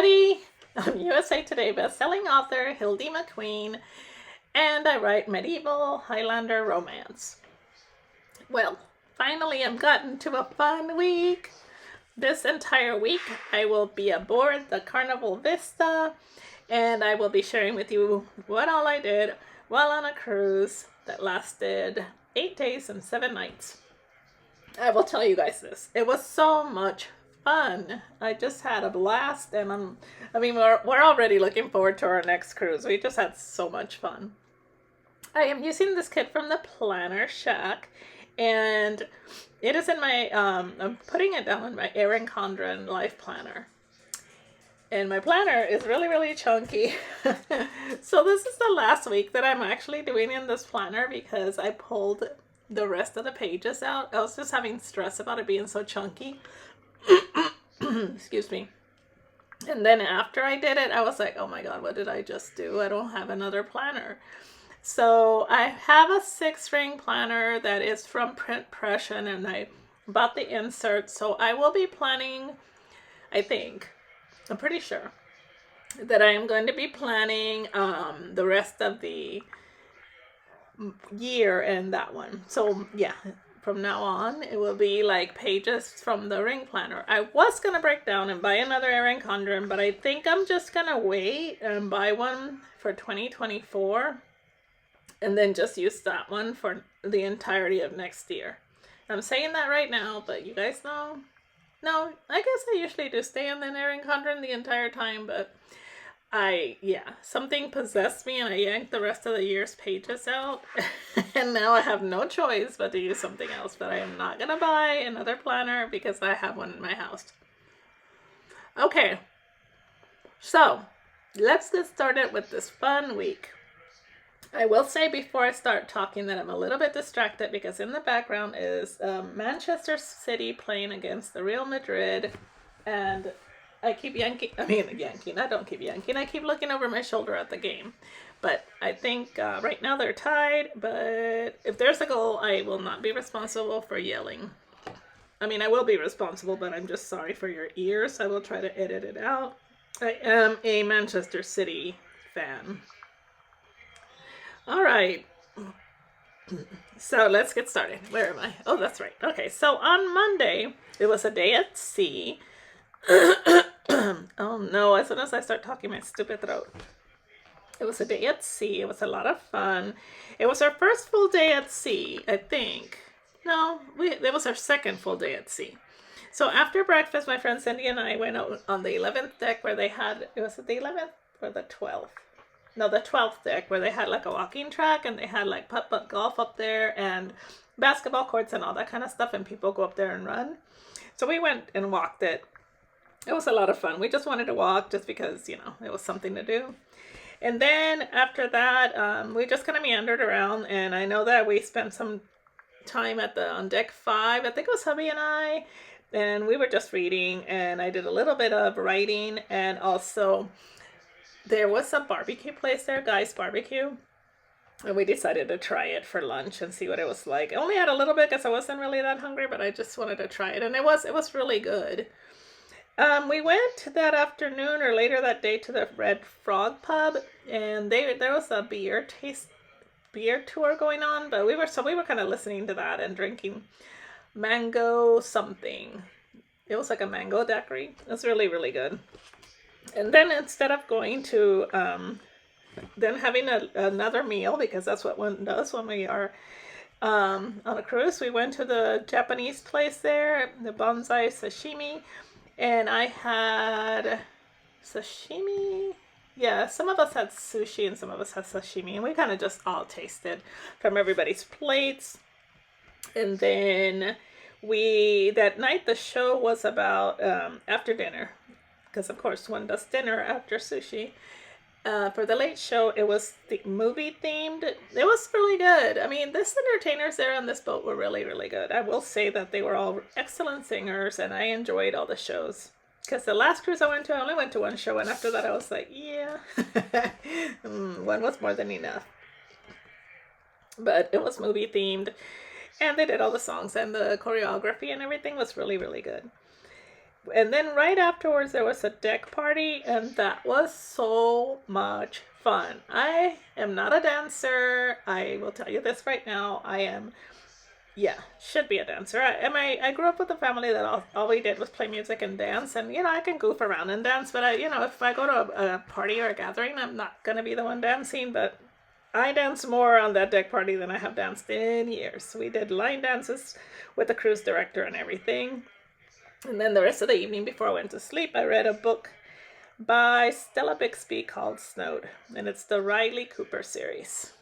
everybody. I'm USA Today bestselling author Hildie McQueen, and I write medieval Highlander romance. Well, finally I've gotten to a fun week. This entire week I will be aboard the Carnival Vista, and I will be sharing with you what all I did while on a cruise that lasted 8 days and 7 nights. I will tell you guys this. It was so much fun. I just had a blast, and we're already looking forward to our next cruise. We just had so much fun. I am using this kit from the Planner Shack, and it is in my I'm putting it down in my Erin Condren life planner. And my planner is really chunky. So this is the last week that I'm actually doing in this planner because I pulled the rest of the pages out. I was just having stress about it being so chunky. Excuse me. And then after I did it, I was like, oh my god, what did I just do? I don't have another planner. So I have a 6-ring planner that is from Printpression, and I bought the insert. So I will be planning, I'm pretty sure that I am going to be planning the rest of the year in that one. So yeah, from now on it will be like pages from the ring planner. I was gonna break down and buy another Erin Condren, but I think I'm just gonna wait and buy one for 2024 and then just use that one for the entirety of next year. I'm saying that right now, but you guys know, no, I guess I usually do stay in the Erin Condren the entire time, but something possessed me and I yanked the rest of the year's pages out. And now I have no choice but to use something else. But I am not going to buy another planner because I have one in my house. Okay, so let's get started with this fun week. I will say before I start talking that I'm a little bit distracted because in the background is Manchester City playing against the Real Madrid, and I keep yanking. I don't keep yanking. I keep looking over my shoulder at the game. But I think right now they're tied. But if there's a goal, I will not be responsible for yelling. I will be responsible, but I'm just sorry for your ears. I will try to edit it out. I am a Manchester City fan. All right. So let's get started. Where am I? Oh, that's right. Okay, so on Monday, it was a day at sea. Oh no, as soon as I start talking, my stupid throat. It was a day at sea. It was a lot of fun. It was our first full day at sea, I think. No, it was our second full day at sea. So after breakfast, my friend Cindy and I went out on the 11th deck where they had, was it the 11th or the 12th? No, the 12th deck where they had like a walking track and they had like putt-putt golf up there and basketball courts and all that kind of stuff, and people go up there and run. So we went and walked it. It was a lot of fun. We just wanted to walk just because, it was something to do. And then after that, we just kind of meandered around, and I know that we spent some time on deck 5. I think it was hubby and we were just reading, and I did a little bit of writing, and also there was a barbecue place there, Guy's Barbecue, and we decided to try it for lunch and see what it was like. I only had a little bit because I wasn't really that hungry, but I just wanted to try it, and it was really good. We went that afternoon or later that day to the Red Frog pub, and there was a beer tour going on, but we were kind of listening to that and drinking mango something. It was like a mango daiquiri. It was really good. And then instead of going to then having another meal, because that's what one does when we are on a cruise, we went to the Japanese place there, the Bonsai Sashimi. And I had sashimi. Yeah, some of us had sushi and some of us had sashimi. And we kind of just all tasted from everybody's plates. And then that night the show was about after dinner. Because of course one does dinner after sushi. For the late show, it was the movie themed. It was really good. This entertainers there on this boat were really good. I will say that they were all excellent singers, and I enjoyed all the shows. Because the last cruise I went to, I only went to one show, and after that I was like, yeah, one was more than enough. But it was movie themed, and they did all the songs, and the choreography and everything was really good. And then right afterwards, there was a deck party, and that was so much fun. I am not a dancer. I will tell you this right now. I am, yeah, should be a dancer. I grew up with a family that all we did was play music and dance, and I can goof around and dance, but if I go to a party or a gathering, I'm not gonna be the one dancing. But I danced more on that deck party than I have danced in years. We did line dances with the cruise director and everything. And then the rest of the evening before I went to sleep, I read a book by Stella Bixby called Snowed, and it's the Riley Cooper series.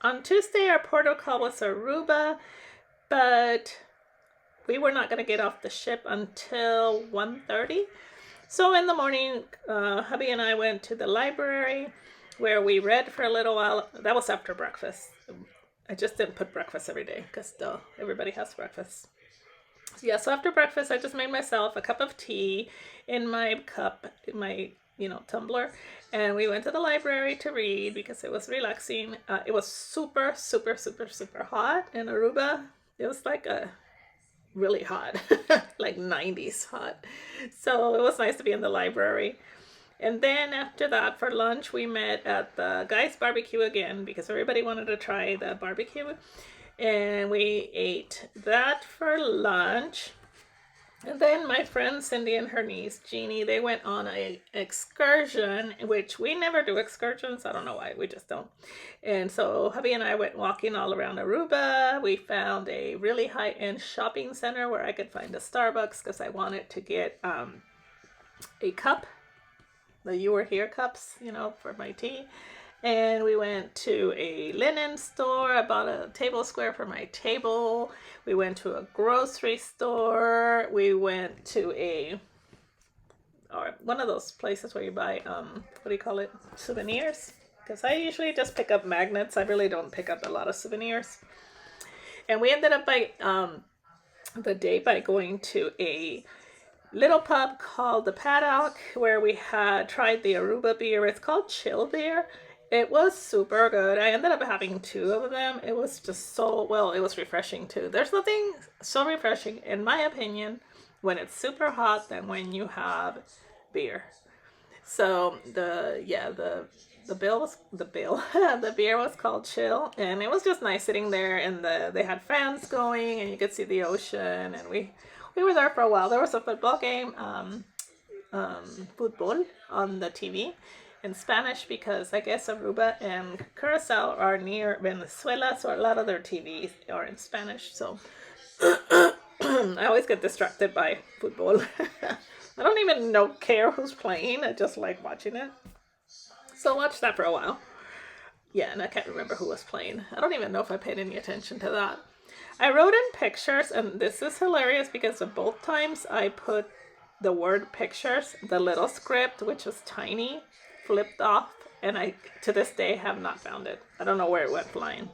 On Tuesday, our port call was Aruba, but we were not going to get off the ship until 1:30. So in the morning, hubby and I went to the library where we read for a little while. That was after breakfast. I just didn't put breakfast every day because everybody has breakfast. So after breakfast, I just made myself a cup of tea in my cup, in my, tumbler. And we went to the library to read because it was relaxing. It was super, super, super, super hot in Aruba. It was like really hot, like 90s hot. So it was nice to be in the library. And then after that, for lunch, we met at the guys' barbecue again because everybody wanted to try the barbecue. And we ate that for lunch. And then my friend Cindy and her niece Jeannie, they went on an excursion, which we never do excursions. I don't know why, we just don't. And so hubby and I went walking all around Aruba. We found a really high-end shopping center where I could find a Starbucks because I wanted to get a cup, the You Were Here cups, for my tea. And we went to a linen store. I bought a table square for my table. We went to a grocery store. We went to one of those places where you buy, what do you call it? Souvenirs. Because I usually just pick up magnets. I really don't pick up a lot of souvenirs. And we ended up the day by going to a little pub called the Paddock where we had tried the Aruba beer. It's called Chill Beer. It was super good. I ended up having 2 of them. It was just it was refreshing too. There's nothing so refreshing, in my opinion, when it's super hot than when you have beer. So the beer was called Chill, and it was just nice sitting there, and they had fans going, and you could see the ocean, and we were there for a while. There was a football game, football on the TV. In Spanish because I guess Aruba and Curacao are near Venezuela, so a lot of their TVs are in Spanish. So I always get distracted by football. I don't even care who's playing. I just like watching it. So watch that for a while. Yeah, and I can't remember who was playing. I don't even know if I paid any attention to that. I wrote in pictures, and this is hilarious because of both times I put the word pictures, the little script, which was tiny, flipped off, and I to this day have not found it. I don't know where it went flying.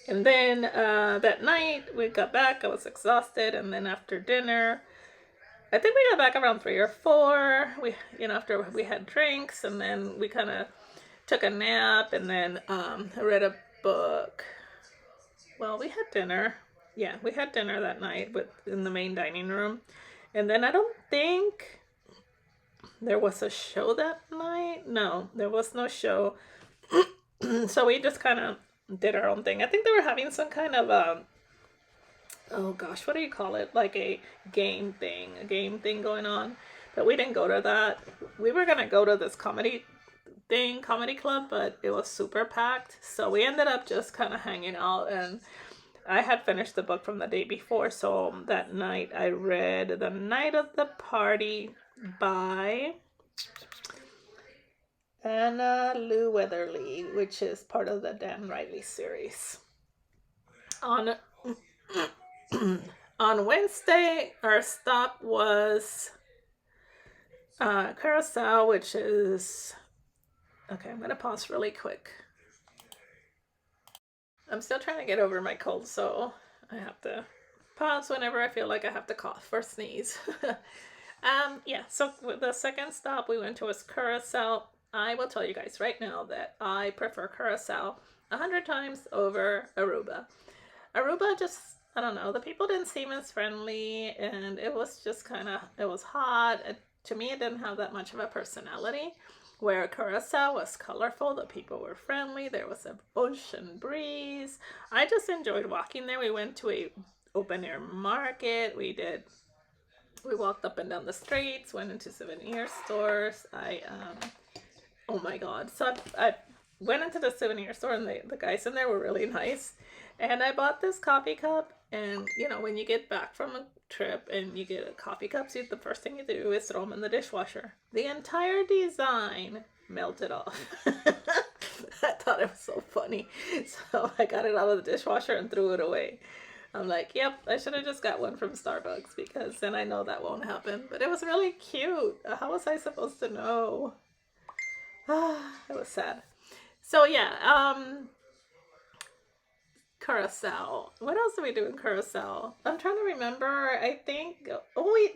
And then that night we got back. I was exhausted, and then after dinner, I think we got back around 3 or 4. We after we had drinks, and then we kind of took a nap, and then I read a book. Well, we had dinner. Yeah, we had dinner that night in the main dining room, and then I don't think there was a show that night. No, there was no show. So we just kind of did our own thing. I think they were having some kind of oh gosh, what do you call it? Like a game thing going on. But we didn't go to that. We were gonna go to this comedy club, but it was super packed. So we ended up just kind of hanging out, and I had finished the book from the day before. So that night I read The Night of the Party by Anna Lou Weatherly, which is part of the Dan Riley series. On Wednesday, our stop was Curacao, which is... Okay, I'm going to pause really quick. I'm still trying to get over my cold, so I have to pause whenever I feel like I have to cough or sneeze. So the second stop we went to was Curacao. I will tell you guys right now that I prefer Curacao 100 times over Aruba. Aruba just I don't know, the people didn't seem as friendly, and it was just kind of, it was hot. To me, it didn't have that much of a personality. Where Curacao was colorful, the people were friendly, there was an ocean breeze. I just enjoyed walking there. We went to a open air market. We walked up and down the streets, went into souvenir stores. Oh my god. So I went into the souvenir store, and the guys in there were really nice. And I bought this coffee cup. And, you know, when you get back from a trip and you get a coffee cup, so the first thing you do is throw them in the dishwasher. The entire design melted off. I thought it was so funny. So I got it out of the dishwasher and threw it away. I'm like, yep, I should have just got one from Starbucks, because then I know that won't happen. But it was really cute. How was I supposed to know? It was sad. So yeah, Curacao. What else did we do in Curacao? I'm trying to remember. I think. Oh,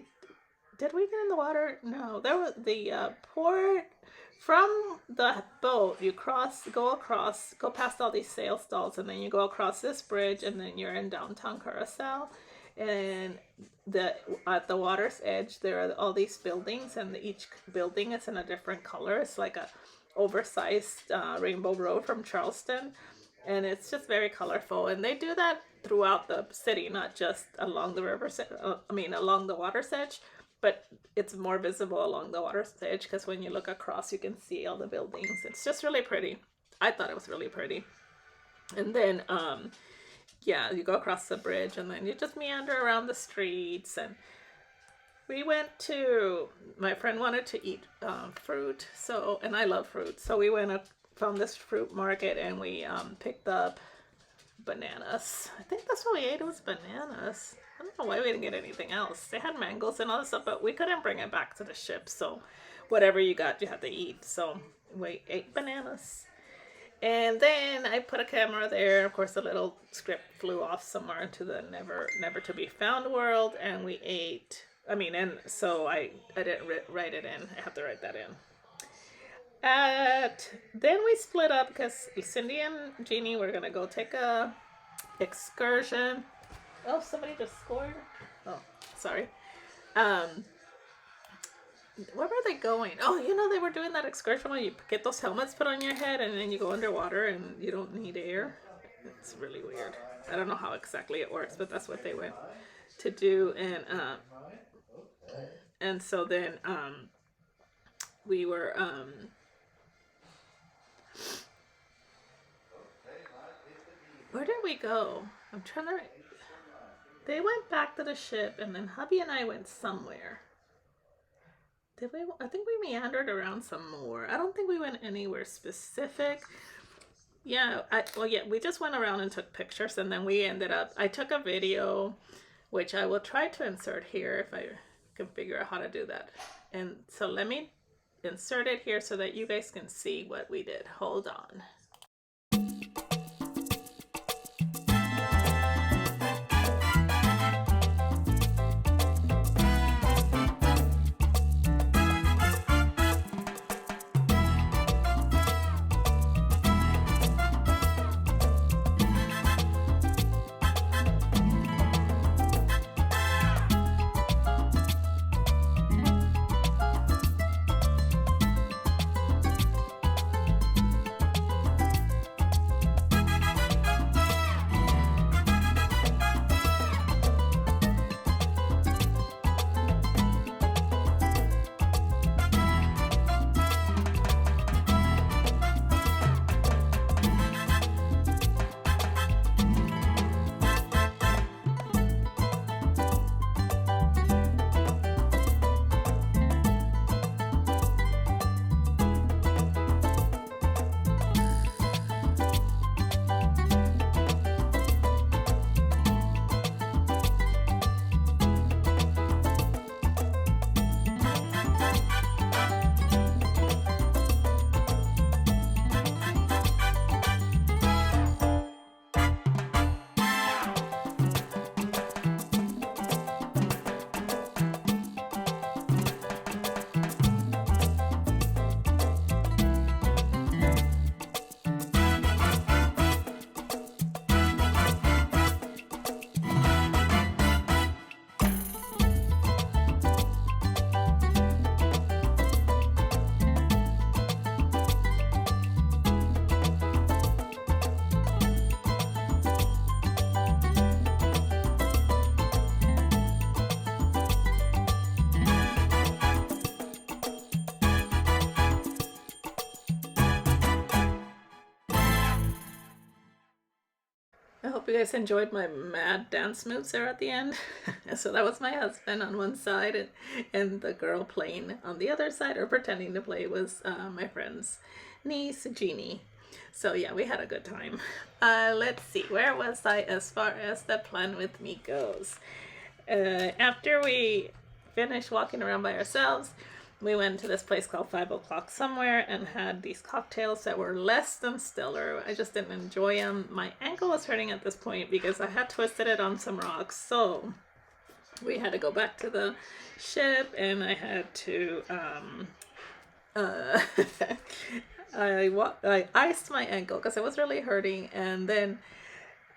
did we get in the water? No, there was the port. From the boat, you go past all these sail stalls, and then you go across this bridge, and then you're in downtown Curacao. And at the water's edge, there are all these buildings, and each building is in a different color. It's like a oversized Rainbow Road from Charleston, and it's just very colorful. And they do that throughout the city, not just along the along the water's edge, but it's more visible along the water's edge, because when you look across, you can see all the buildings. It's just really pretty. I thought it was really pretty. And then, yeah, you go across the bridge, and then you just meander around the streets. And my friend wanted to eat fruit, and I love fruit. So we found this fruit market, and we picked up bananas. I think that's what we ate, was bananas. I don't know why we didn't get anything else. They had mangoes and all this stuff, but we couldn't bring it back to the ship. So whatever you got, you had to eat. So we ate bananas. And then I put a camera there. Of course, the little script flew off somewhere into the never to be found world. And we ate. And so I didn't write it in. I have to write that in. Then we split up, because Cindy and Jeannie were going to go take a excursion. Oh, somebody just scored. Oh, sorry. Where were they going? Oh, they were doing that excursion where you get those helmets put on your head, and then you go underwater and you don't need air. It's really weird. I don't know how exactly it works, but that's what they went to do. And so then we were where did we go? I'm trying to. They went back to the ship, and then hubby and I went somewhere. Did we? I think we meandered around some more. I don't think we went anywhere specific. Yeah, we just went around and took pictures, and then we ended up. I took a video, which I will try to insert here if I can figure out how to do that. And so let me insert it here so that you guys can see what we did. Hold on. hope you guys enjoyed my mad dance moves there at the end. So that was my husband on one side, and the girl playing on the other side, or pretending to play, was my friend's niece, Jeannie. So yeah, we had a good time. Let's see, where was I as far as the plan with me goes? After we finished walking around by ourselves, we went to this place called 5 o'clock somewhere and had these cocktails that were less than stellar. I just didn't enjoy them. My ankle was hurting at this point because I had twisted it on some rocks. So we had to go back to the ship, and I had to, I iced my ankle because it was really hurting. And then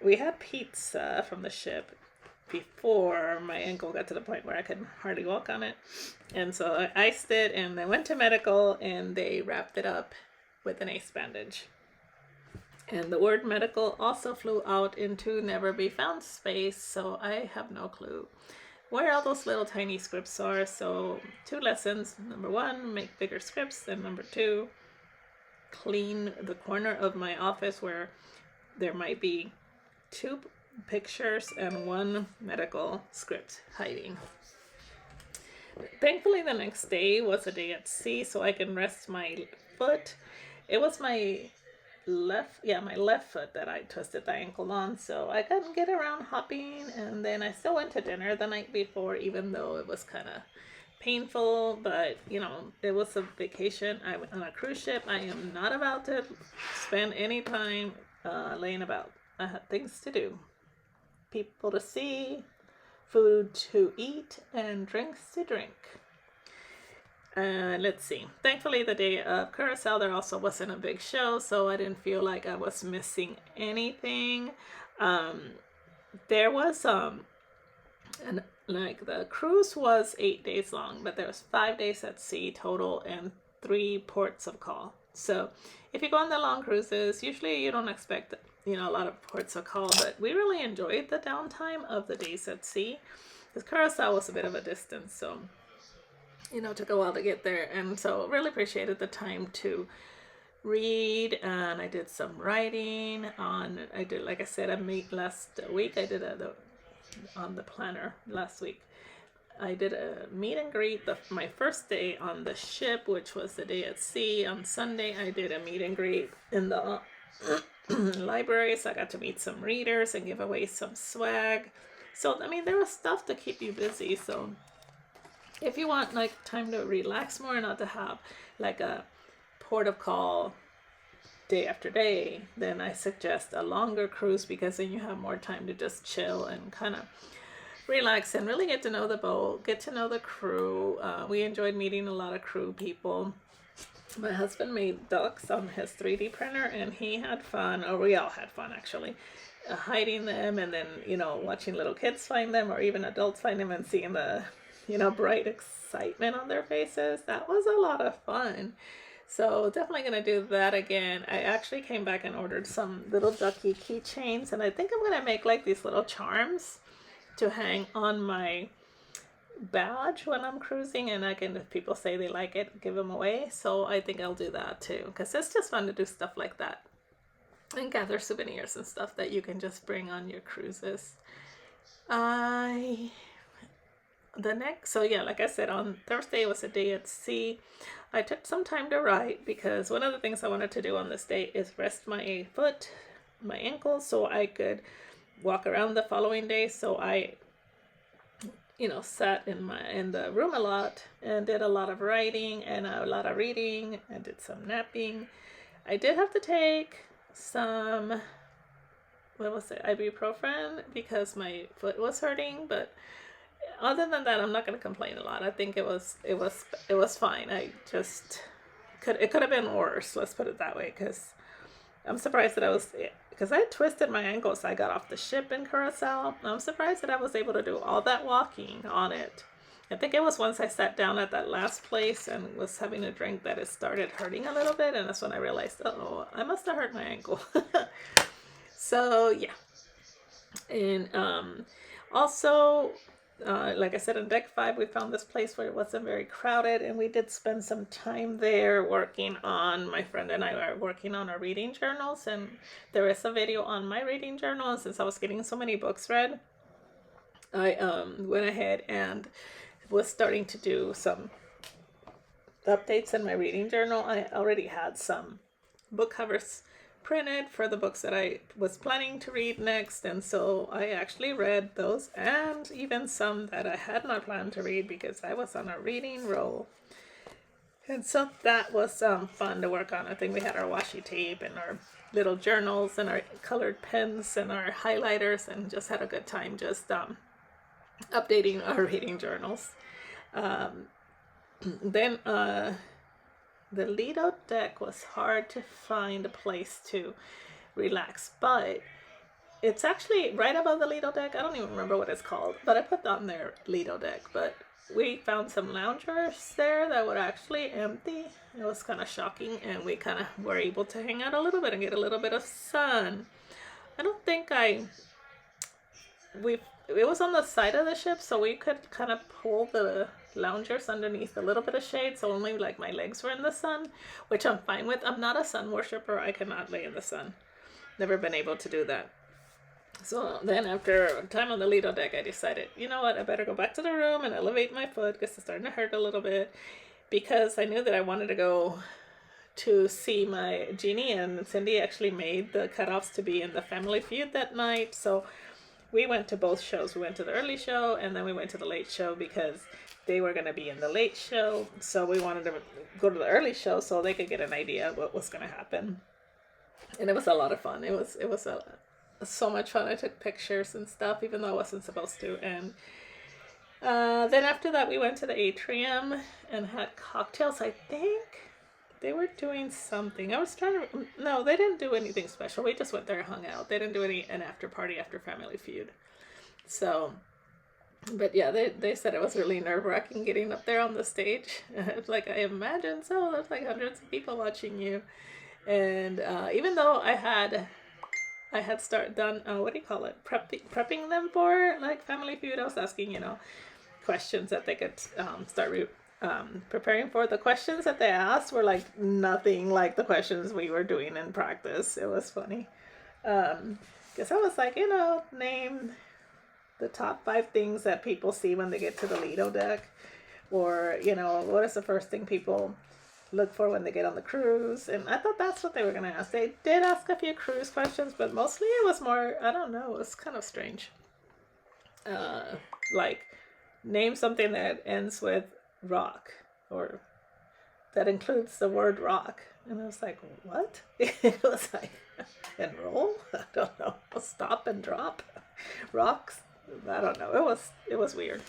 we had pizza from the ship before my ankle got to the point where I could hardly walk on it. And so I iced it, and I went to medical, and they wrapped it up with an ace bandage. And the word medical also flew out into never be found space, so I have no clue where all those little tiny scripts are. So 2 lessons. Number 1, make bigger scripts. And number 2, clean the corner of my office where there might be 2 pictures and 1 medical script hiding. Thankfully, the next day was a day at sea, so I can rest my foot. It was my left foot that I twisted the ankle on, so I couldn't get around hopping. And then I still went to dinner the night before, even though it was kind of painful. But it was a vacation. I went on a cruise ship. I am not about to spend any time laying about. I had things to do, people to see, food to eat, and drinks to drink. Let's see. Thankfully, the day of Curacao, there also wasn't a big show, so I didn't feel like I was missing anything. There was and like the cruise was 8 days long, but there was 5 days at sea total and 3 ports of call. So if you go on the long cruises, usually you don't expect a lot of ports of call, but we really enjoyed the downtime of the days at sea, because Curacao was a bit of a distance, so took a while to get there. And so really appreciated the time to read, and I did some writing like I said, I made last week, I did on the planner last week. I did a meet and greet my first day on the ship, which was the day at sea. On Sunday, I did a meet and greet in the library, so I got to meet some readers and give away some swag. So there was stuff to keep you busy. So if you want time to relax more, not to have a port of call day after day, then I suggest a longer cruise, because then you have more time to just chill and kind of relax and really get to know the boat, get to know the crew. We enjoyed meeting a lot of crew people. My husband made ducks on his 3D printer, and he had fun, or we all had fun actually, hiding them, and then watching little kids find them, or even adults find them, and seeing the bright excitement on their faces. That was a lot of fun. So definitely gonna do that again. I actually came back and ordered some little ducky keychains, and I think I'm gonna make these little charms to hang on my badge when I'm cruising, and if people say they like it, give them away. So I think I'll do that too, because it's just fun to do stuff like that and gather souvenirs and stuff that you can just bring on your cruises. Like I said, on Thursday was a day at sea. I took some time to write, because one of the things I wanted to do on this day is rest my ankle, so I could walk around the following day. So I sat in the room a lot and did a lot of writing and a lot of reading, and did some napping. I did have to take some, ibuprofen, because my foot was hurting, but other than that, I'm not going to complain a lot. I think it was fine. It could have been worse, let's put it that way, because I'm surprised that because I twisted my ankle, so I got off the ship in Curacao. I'm surprised that I was able to do all that walking on it. I think it was once I sat down at that last place and was having a drink that it started hurting a little bit, and that's when I realized, I must have hurt my ankle. So yeah. And also like I said, in deck 5, we found this place where it wasn't very crowded, and we did spend some time there working on, my friend and I are working on our reading journals, and there is a video on my reading journal, and since I was getting so many books read, I went ahead and was starting to do some updates in my reading journal. I already had some book covers printed for the books that I was planning to read next, and so I actually read those, and even some that I had not planned to read because I was on a reading roll. And so that was fun to work on. I think we had our washi tape and our little journals and our colored pens and our highlighters, and just had a good time just updating our reading journals. Then the Lido deck was hard to find a place to relax, but it's actually right above the Lido deck. I don't even remember what it's called, but I put on there Lido deck. But we found some loungers there that were actually empty. It was kind of shocking, and we kind of were able to hang out a little bit and get a little bit of sun. I don't think it was on the side of the ship, so we could kind of pull the loungers underneath a little bit of shade, so only like my legs were in the sun, which I'm fine with. I'm not a sun worshiper. I cannot lay in the sun. Never been able to do that. So then after time on the Lido deck, I decided, you know what, I better go back to the room and elevate my foot because it's starting to hurt a little bit, because I knew that I wanted to go to see my Jeannie, and Cindy actually made the cutoffs to be in the Family Feud that night. So we went to both shows. We went to the early show, and then we went to the late show because they were going to be in the late show. So we wanted to go to the early show so they could get an idea of what was going to happen. And it was a lot of fun. It was so much fun. I took pictures and stuff, even though I wasn't supposed to. And then after that, we went to the atrium and had cocktails. I think they were doing something. I was trying to... No, they didn't do anything special. We just went there and hung out. They didn't do an after party after Family Feud. So... But yeah, they said it was really nerve-wracking getting up there on the stage. It's like, I imagine so. There's like hundreds of people watching you. And even though I had done what do you call it, prepping them for like Family Feud, I was asking, questions that they could start preparing for. The questions that they asked were like nothing like the questions we were doing in practice. It was funny. Because I was like, name the top 5 things that people see when they get to the Lido deck, or what is the first thing people look for when they get on the cruise. And I thought that's what they were going to ask. They did ask a few cruise questions, but mostly it was more, I don't know, it was kind of strange. Like, name something that ends with rock, or that includes the word rock. And I was like, what? It was like, and roll? I don't know. Stop and drop? Rocks? I don't know. It was weird.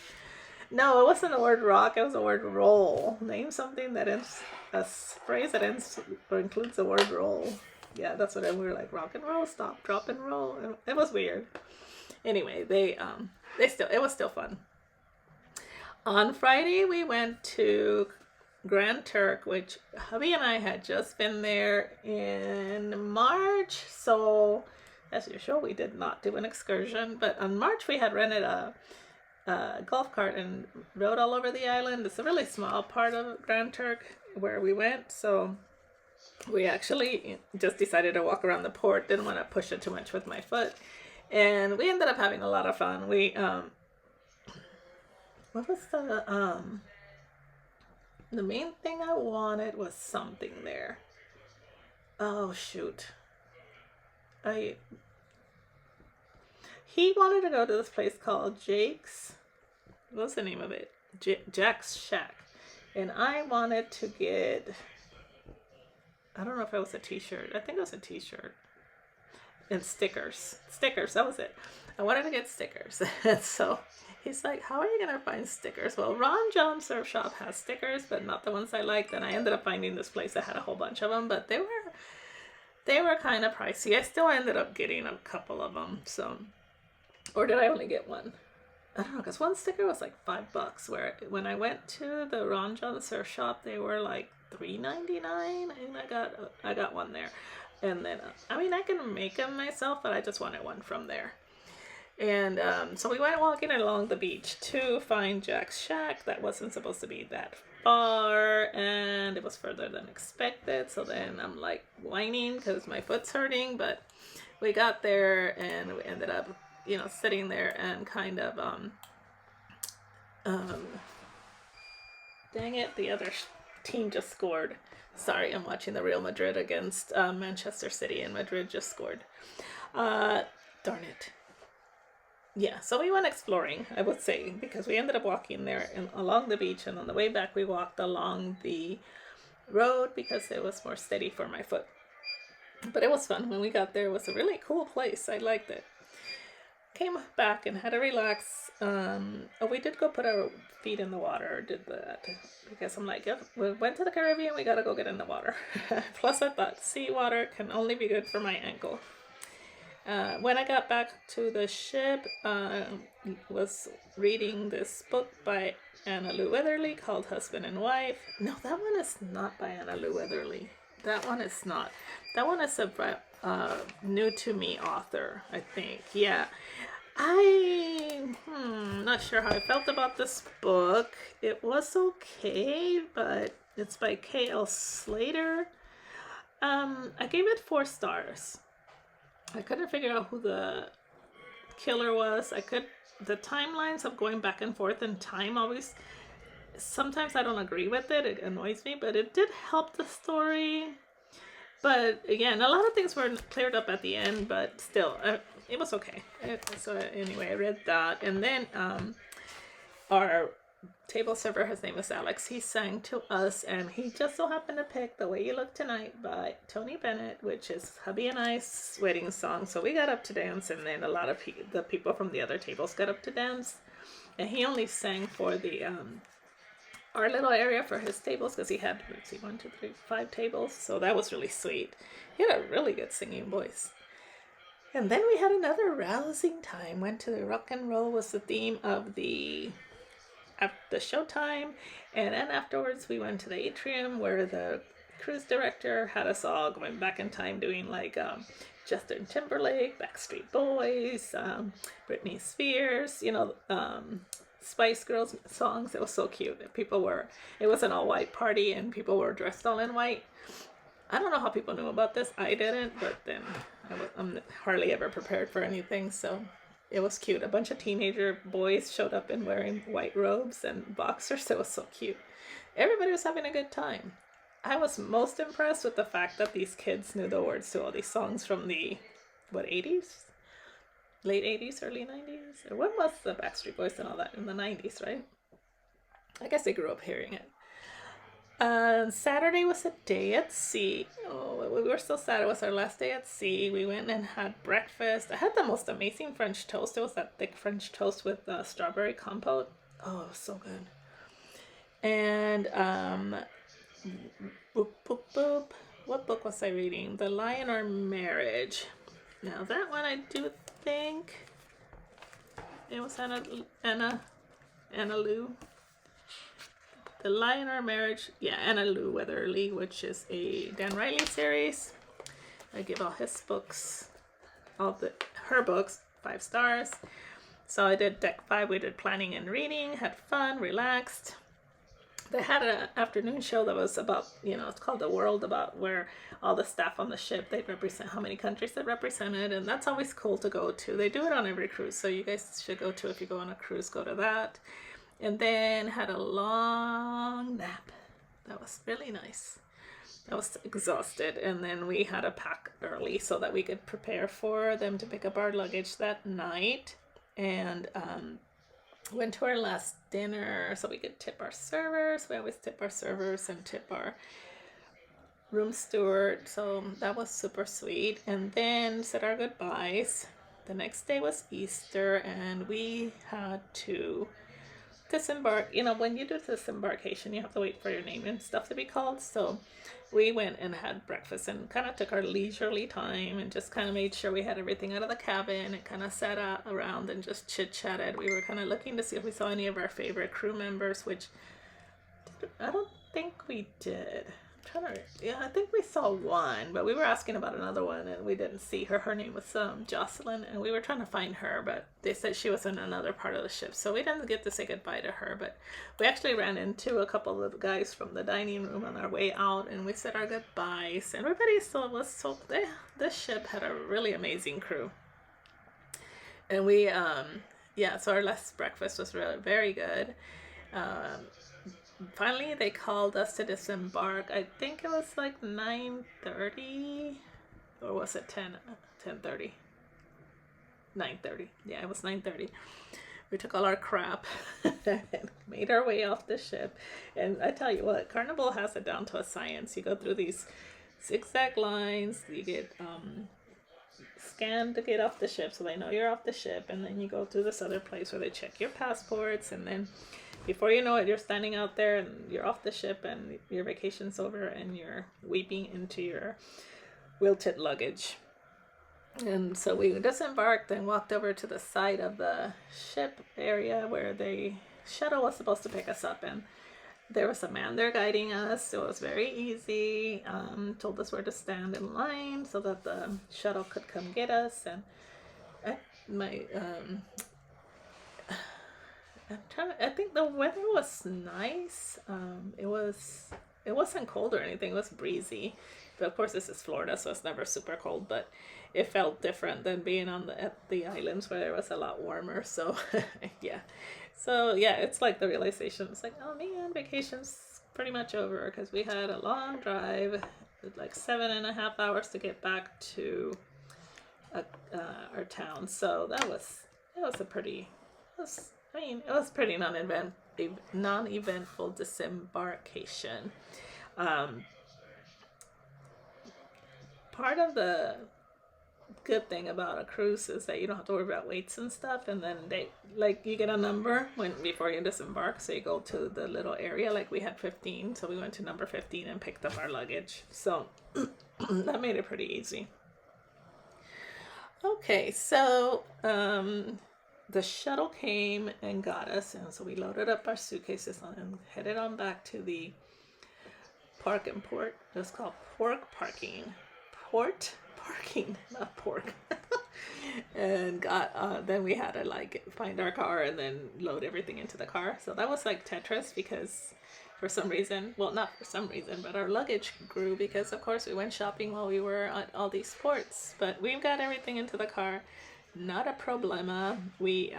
No, it wasn't the word rock. It was the word roll. Name something that ends, a phrase that ends or includes the word roll. Yeah, that's what we were like, rock and roll, stop, drop and roll. It was weird. Anyway, it was still fun. On Friday, we went to Grand Turk, which hubby and I had just been there in March. So, as usual, we did not do an excursion. But on March, we had rented a golf cart and rode all over the island. It's a really small part of Grand Turk where we went. So, we actually just decided to walk around the port. Didn't want to push it too much with my foot. And we ended up having a lot of fun. We, what was the main thing I wanted was something there. Oh, shoot. He wanted to go to this place called Jake's. What's the name of it? Jack's Shack. And I wanted to get, I don't know if it was a t-shirt. I think it was a t-shirt. And stickers. Stickers, that was it. I wanted to get stickers. And so he's like, how are you going to find stickers? Well, Ron John Surf Shop has stickers, but not the ones I liked. And I ended up finding this place that had a whole bunch of them, but they were kind of pricey. I still ended up getting a couple of them. So, or did I only get one? I don't know, because one sticker was like $5, where when I went to the Ron John Surf Shop, they were like $3.99, and I got one there. And then, I mean, I can make them myself, but I just wanted one from there. And so we went walking along the beach to find Jack's shack. That wasn't supposed to be that far, and it was further than expected. So then I'm like whining because my foot's hurting, but we got there and we ended up, sitting there and kind of, dang it, the other team just scored. Sorry, I'm watching the Real Madrid against Manchester City, and Madrid just scored. Darn it. Yeah, so we went exploring, I would say, because we ended up walking there and along the beach, and on the way back we walked along the road because it was more steady for my foot. But it was fun. When we got there, it was a really cool place. I liked it. Came back and had a relax. We did go put our feet in the water, did that, because I'm like, yep, we went to the Caribbean, we gotta go get in the water. Plus I thought seawater can only be good for my ankle. When I got back to the ship, was reading this book by Anna Lou Weatherly called Husband and Wife. No, that one is not by Anna Lou Weatherly. That one is not. That one is a new to me author, I think. Yeah. Not sure how I felt about this book. It was okay, but it's by K.L. Slater. I gave it 4 stars. I couldn't figure out who the killer was. The timelines of going back and forth in time always, sometimes I don't agree with it. It annoys me, but it did help the story. But again, a lot of things were cleared up at the end, but still, it was okay. So anyway, I read that. And then our table server, his name was Alex, he sang to us, and he just so happened to pick The Way You Look Tonight by Tony Bennett, which is hubby and I's wedding song. So we got up to dance, and then a lot of the people from the other tables got up to dance. And he only sang for the our little area for his tables, because he had, 1, 2, 3, 5 tables. So that was really sweet. He had a really good singing voice. And then we had another rousing time. Went to the rock and roll was the theme of the showtime, and then afterwards we went to the atrium where the cruise director had us all going back in time doing like Justin Timberlake, Backstreet Boys, Britney Spears, Spice Girls songs. It was so cute. It was an all white party and people were dressed all in white. I don't know how people knew about this. I didn't, but then I'm hardly ever prepared for anything, so it was cute. A bunch of teenager boys showed up in wearing white robes and boxers. It was so cute. Everybody was having a good time. I was most impressed with the fact that these kids knew the words to all these songs from the, 80s? Late 80s, early 90s? Or when was the Backstreet Boys and all that? In the 90s, right? I guess they grew up hearing it. Saturday was a day at sea. Oh, we were so sad. It was our last day at sea. We went and had breakfast. I had the most amazing French toast. It was that thick French toast with strawberry compote. Oh, it was so good. And what book was I reading? The Lion or Marriage. Now that one I do think it was Anna Lou. The Lion or Marriage, Anna Lou Weatherly, which is a Dan Riley series. I give all his books, her books, 5 stars. So I did deck 5. We did planning and reading, had fun, relaxed. They had an afternoon show that was about, it's called The World, about where all the staff on the ship, they represent how many countries they represented, and that's always cool to go to. They do it on every cruise, so you guys should go to, if you go on a cruise, go to that. And then had a long nap. That was really nice. I was exhausted. And then we had to pack early so that we could prepare for them to pick up our luggage that night. And went to our last dinner so we could tip our servers. We always tip our servers and tip our room steward. So that was super sweet. And then said our goodbyes. The next day was Easter, and we had to disembark. When you do disembarkation, you have to wait for your name and stuff to be called. So we went and had breakfast and kind of took our leisurely time and just kind of made sure we had everything out of the cabin and kind of sat around and just chit-chatted. We were kind of looking to see if we saw any of our favorite crew members, which I don't think we did. Yeah, I think we saw one, but we were asking about another one and we didn't see her. Her name was Jocelyn, and we were trying to find her, but they said she was in another part of the ship, so we didn't get to say goodbye to her. But we actually ran into a couple of guys from the dining room on our way out, and we said our goodbyes. Everybody still was so. This ship had a really amazing crew, and we yeah. So our last breakfast was really very good. Finally they called us to disembark. I think it was like 9:30, or was it 10:30? 9:30. Yeah, it was 9:30. We took all our crap and made our way off the ship. And I tell you what, Carnival has it down to a science. You go through these zigzag lines, you get scanned to get off the ship so they know you're off the ship, and then you go to this other place where they check your passports, and then before you know it, you're standing out there and you're off the ship and your vacation's over and you're weeping into your wilted luggage. And so we disembarked and walked over to the side of the ship area where the shuttle was supposed to pick us up, and there was a man there guiding us. It was very easy. Told us where to stand in line so that the shuttle could come get us. And I think the weather was nice. It wasn't cold or anything. It was breezy. But of course, this is Florida, so it's never super cold. But it felt different than being at the islands where it was a lot warmer. So yeah. So yeah, it's like the realization. It's like, oh man, vacation's pretty much over, because we had a long drive, like 7.5 hours to get back to our town. So it was pretty non-eventful disembarkation. Part of the good thing about a cruise is that you don't have to worry about weights and stuff, and then you get a number before you disembark, so you go to the little area. Like we had 15, so we went to number 15 and picked up our luggage, so that made it pretty easy. Okay, so the shuttle came and got us, and so we loaded up our suitcases and headed on back to the park and port. It was called pork parking. Port parking, not pork. And then we had to find our car and then load everything into the car. So that was like Tetris, because for some reason, well, not for some reason, but our luggage grew because of course we went shopping while we were at all these ports. But we've got everything into the car, not a problema. We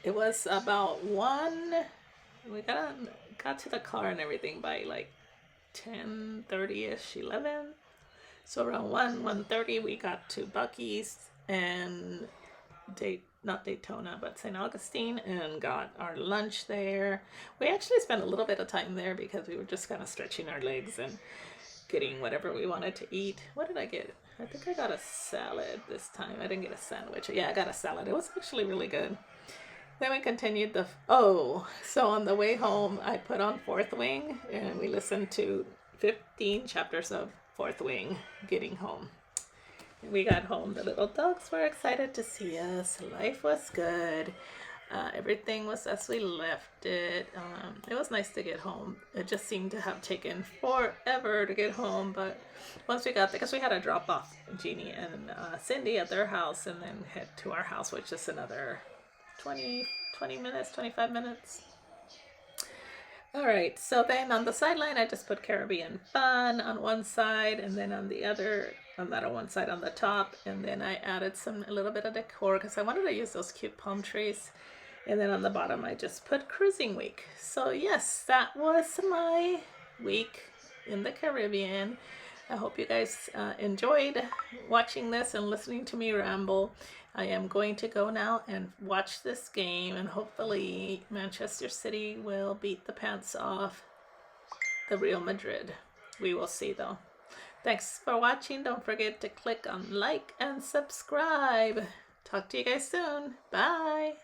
it was about we got to the car and everything by like 10:30ish, 11. So around 1:30 we got to Buc-ee's and not Daytona, but St. Augustine, and got our lunch there. We actually spent a little bit of time there because we were just kind of stretching our legs and getting whatever we wanted to eat. What did I get? I think I got a salad this time. I didn't get a sandwich. Yeah, I got a salad. It was actually really good. Then we continued so on the way home, I put on Fourth Wing, and we listened to 15 chapters of Fourth Wing getting home. We got home. The little dogs were excited to see us. Life was good. Everything was as we left it. It was nice to get home. It just seemed to have taken forever to get home, but once we got there, because we had to drop off Jeannie and Cindy at their house and then head to our house, which is another 20 minutes, 25 minutes. All right, so then on the sideline, I just put Caribbean Fun on one side, and then on the other, on one side on the top, and then I added a little bit of decor because I wanted to use those cute palm trees. And then on the bottom, I just put Cruising Week. So yes, that was my week in the Caribbean. I hope you guys enjoyed watching this and listening to me ramble. I am going to go now and watch this game, and hopefully Manchester City will beat the pants off the Real Madrid. We will see though. Thanks for watching. Don't forget to click on like and subscribe. Talk to you guys soon. Bye.